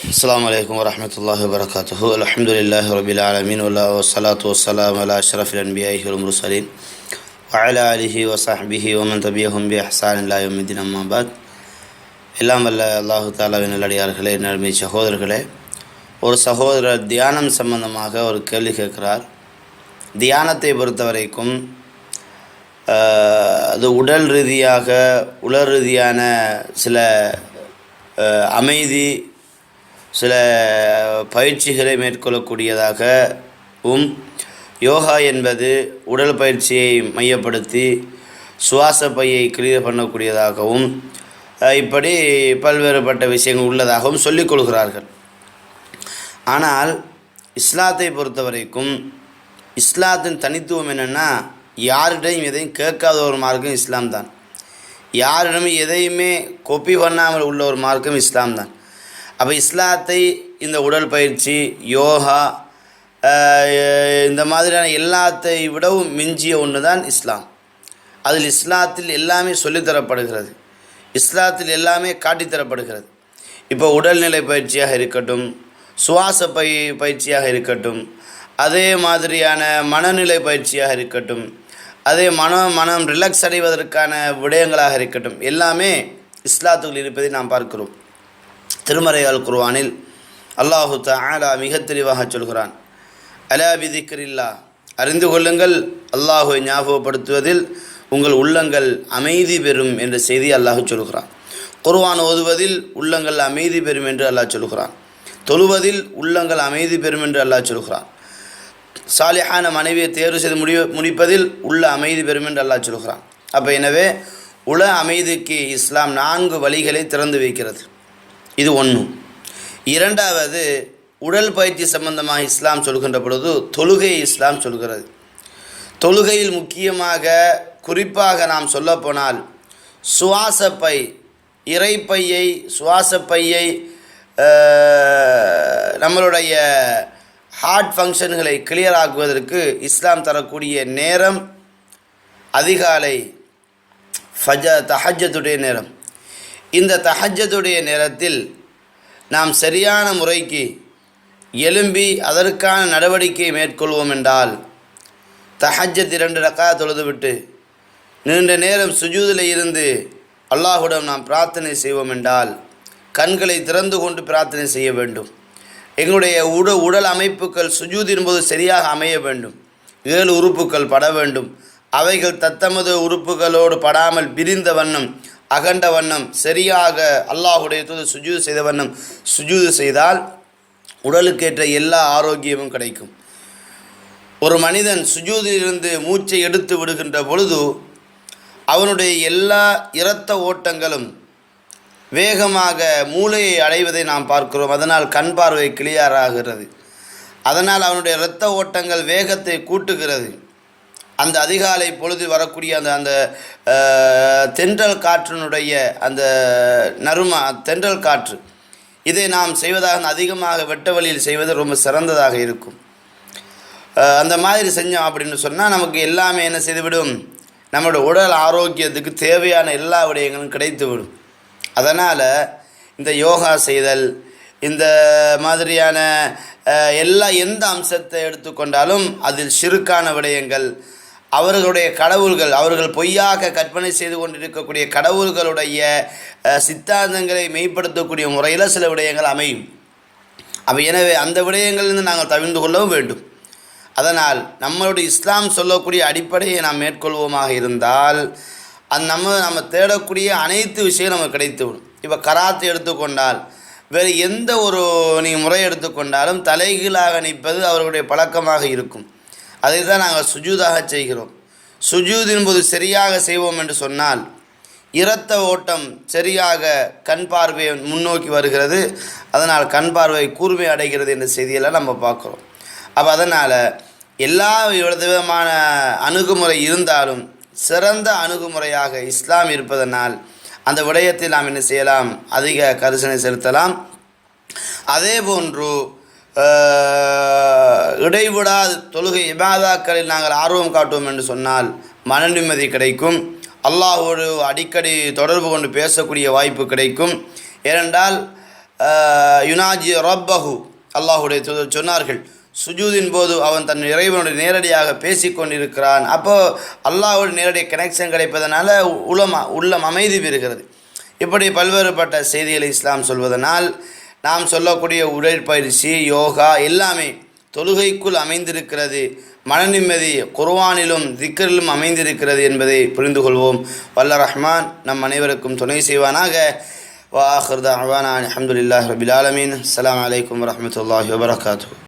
அஸ்ஸலாமு அலைக்கும் வரஹ்மத்துல்லாஹி வபரகாத்துஹு. அல்ஹம்துலில்லாஹி ரப்பில் ஆலமீன் வஸ்ஸலாத்து வஸ்ஸலாமு அலா அஷ்ரஃபில் அன்பியாஇ வல் முர்ஸலீன் வ அலா ஆலிஹி வ ஸஹ்பிஹி வ மன் தபியஹும் பி இஹ்சான் இலா யௌமிddin. அம்மா பாத். எல்லாம் வல்ல அல்லாஹு தஆலாவின் நல்லடியார்களே, நன்மை சகோதரர்களே, ஒரு சகோதரர் தியானம் சம்பந்தமாக ஒரு கேள்வி கேட்கிறார். தியானத்தை பொறுத்த வரைக்கும் அது உடல் ரீதியாக உளர் ரீதியான சில அமைதி, சில பயிற்சிகளை மேற்கொள்ளக்கூடியதாகவும், யோகா என்பது உடல் பயிற்சியை மையப்படுத்தி சுவாச பையை கிளியர் பண்ணக்கூடியதாகவும், இப்படி பல்வேறுபட்ட விஷயங்கள் உள்ளதாகவும் சொல்லிக் கொள்கிறார்கள். ஆனால் இஸ்லாத்தை பொறுத்த வரைக்கும் இஸ்லாத்தின் தனித்துவம் என்னென்னா, யாரிடையும் எதையும் கேட்காத ஒரு மார்க்கம் இஸ்லாம் தான். யாரிடமும் எதையுமே கொப்பி பண்ணாமல் உள்ள ஒரு மார்க்கம் இஸ்லாம் தான். அப்போ இஸ்லாத்தை இந்த உடல் பயிற்சி, யோகா, இந்த மாதிரியான எல்லாத்தை விடவும் மிஞ்சிய ஒன்று தான் இஸ்லாம். அதில் இஸ்லாத்தில் எல்லாமே சொல்லித்தரப்படுகிறது, இஸ்லாத்தில் எல்லாமே காட்டித்தரப்படுகிறது. இப்போ உடல்நிலை பயிற்சியாக இருக்கட்டும், சுவாச பயிற்சியாக இருக்கட்டும், அதே மாதிரியான மனநிலை பயிற்சியாக இருக்கட்டும், அதே மனம் ரிலாக்ஸ் அடைவதற்கான விடயங்களாக இருக்கட்டும், எல்லாமே இஸ்லாத்துக்குள் இருப்பதை நாம் பார்க்கிறோம். திருமறை அல் குர்ஆனில் அல்லாஹு தஆலா மிக தெளிவாக சொல்கிறான், அலா பிதிக்ரில்லா, அறிந்து கொள்ளுங்கள், அல்லாஹுவை ஞாபகப்படுத்துவதில் உங்கள் உள்ளங்கள் அமைதி பெறும் என்ற செய்தி அல்லாஹ் சொல்கிறான். குர்ஆன் ஓதுவதில் உள்ளங்கள் அமைதி பெறும் என்று அல்லாஹ் சொல்கிறான். தொழுவதில் உள்ளங்கள் அமைதி பெறும் என்று அல்லாஹ் சொல்கிறான். சாலிஹான மனைவியை தேர்வு செய்து முடிப்பதில் உள்ள அமைதி பெறும் என்று அல்லாஹ் சொல்கிறான். அப்போ எனவே உள அமைதிக்கு இஸ்லாம் 4 வழிகளை திறந்து வைக்கிறது. இது ஒன்று. இரண்டாவது, உடல் பயிற்சி சம்பந்தமாக இஸ்லாம் சொல்கின்ற பொழுது தொழுகையை இஸ்லாம் சொல்கிறது. தொழுகையில் முக்கியமாக குறிப்பாக நாம் சொல்லப்போனால் சுவாசப்பை, இறைப்பையை, சுவாசப்பையை, நம்மளுடைய ஹார்ட் ஃபங்க்ஷன்களை கிளியர் ஆக்குவதற்கு இஸ்லாம் தரக்கூடிய நேரம் அதிகாலை தஹஜ்ஜுடைய நேரம். இந்த தஹஜ்ஜுடைய நேரத்தில் நாம் சரியான முறைக்கு எழும்பி அதற்கான நடவடிக்கையை மேற்கொள்வோம் என்றால், தஹஜ்ஜத் 2 ரக்காத் தொழுதுவிட்டு நீண்ட நேரம் சுஜூதில் இருந்து அல்லாஹுடன் நாம் பிரார்த்தனை செய்வோம் என்றால், கண்களை திறந்து கொண்டு பிரார்த்தனை செய்ய வேண்டும். எங்களுடைய உடல் அமைப்புகள் சுஜூதின் போது சரியாக அமைய வேண்டும். 7 உறுப்புகள் பட வேண்டும். அவைகள் தத்தமது உறுப்புகளோடு படாமல் பிரிந்த வண்ணம், அகண்ட வண்ணம், சரியாக அல்லாஹுடைய தூதர் சுஜூது செய்த வண்ணம் சுஜூது செய்தால் உடலுக்கேற்ற எல்லா ஆரோக்கியமும் கிடைக்கும். ஒரு மனிதன் சுஜூதிலிருந்து மூச்சை எடுத்து விடுகின்ற பொழுது அவனுடைய எல்லா இரத்த ஓட்டங்களும் வேகமாக மூளையை அடைவதை நாம் பார்க்கிறோம். அதனால் கண் பார்வை கிளியராகிறது. அதனால் அவனுடைய இரத்த ஓட்டங்கள் வேகத்தை கூட்டுகிறது. அந்த அதிகாலை பொழுது வரக்கூடிய அந்த தென்றல் காற்றினுடைய அந்த தென்றல் காற்று, இதை நாம் செய்வதாக அதிகமாக வெட்ட வழியில் செய்வது ரொம்ப சிறந்ததாக இருக்கும். அந்த மாதிரி செஞ்சோம் அப்படின்னு சொன்னால் நமக்கு எல்லாமே என்ன செய்துவிடும், நம்மளுடைய உடல் ஆரோக்கியத்துக்கு தேவையான எல்லா விடயங்களும் கிடைத்துவிடும். அதனால் இந்த யோகா செய்தல், இந்த மாதிரியான எந்த அம்சத்தை எடுத்துக்கொண்டாலும் அதில் ஷிருக்கான விடயங்கள், அவர்களுடைய கடவுள்கள், அவர்கள் பொய்யாக கற்பனை செய்து கொண்டிருக்கக்கூடிய கடவுள்களுடைய சித்தாந்தங்களை மெய்ப்படுத்தக்கூடிய முறையில் சில விடயங்கள் அமையும். அப்போ எனவே அந்த விடயங்களிலிருந்து நாங்கள் தவிர்ந்து கொள்ளவும் வேண்டும். அதனால் நம்மளுடைய இஸ்லாம் சொல்லக்கூடிய அடிப்படையை நாம் மேற்கொள்வோமாக இருந்தால் நம்ம தேடக்கூடிய அனைத்து விஷயம் நமக்கு கிடைத்துவிடும். இப்போ கராத்தை எடுத்துக்கொண்டால், வேறு எந்த ஒரு நீங்கள் முறை எடுத்துக்கொண்டாலும் தலைகீழாக நிற்பது அவர்களுடைய பழக்கமாக இருக்கும். அதை தான் நாங்கள் சுஜூதாக செய்கிறோம். சுஜூதின் போது சரியாக செய்வோம் என்று சொன்னால் இரத்த ஓட்டம் சரியாக, கண் பார்வை முன்னோக்கி வருகிறது. அதனால் கண் பார்வை கூர்மை அடைகிறது என்ற செய்தியெல்லாம் நம்ம பார்க்குறோம். அப்போ அதனால் எல்லா விதமான அணுகுமுறை இருந்தாலும் சிறந்த அணுகுமுறையாக இஸ்லாம் இருப்பதனால் அந்த விடயத்தில் நாம் என்ன செய்யலாம், அதிக கரிசனை செலுத்தலாம். அதே போன்று இடைவிடாது தொழுகை இபாதாக்களில் நாங்கள் ஆர்வம் காட்டுவோம் என்று சொன்னால் மன நிம்மதி கிடைக்கும். அல்லாஹோடு அடிக்கடி தொடர்பு கொண்டு பேசக்கூடிய வாய்ப்பு கிடைக்கும். ஏனென்றால் யுனாஜி ரப்பஹு, அல்லாஹுடைய தூதர் சொன்னார்கள், சுஜூதின் போது அவன் தன் இறைவனுடைய நேரடியாக பேசி கொண்டிருக்கிறான். அப்போது அல்லாஹ்வோட நேரடி கனெக்ஷன் கிடைப்பதனால உள்ளம் அமைதி பெறுகிறது. இப்படி பல்வேறுபட்ட செய்திகளை இஸ்லாம் சொல்வதனால் நாம் சொல்லக்கூடிய உடற்பயிற்சி, யோகா எல்லாமே தொழுகைக்குள் அமைந்திருக்கிறது. மன நிம்மதி குர்ஆனிலும் திக்ரிலும் அமைந்திருக்கிறது என்பதை புரிந்து கொள்வோம். வல்ல ரஹ்மான் நம் அனைவருக்கும் துணை செய்வானாக. வ ஆகிர் தஅவானா அல்ஹம்துலில்லாஹி ரப்பில் ஆலமீன். அஸ்ஸலாமு அலைக்கும் வரஹ்மத்துல்லாஹி வபரகாத்துஹு.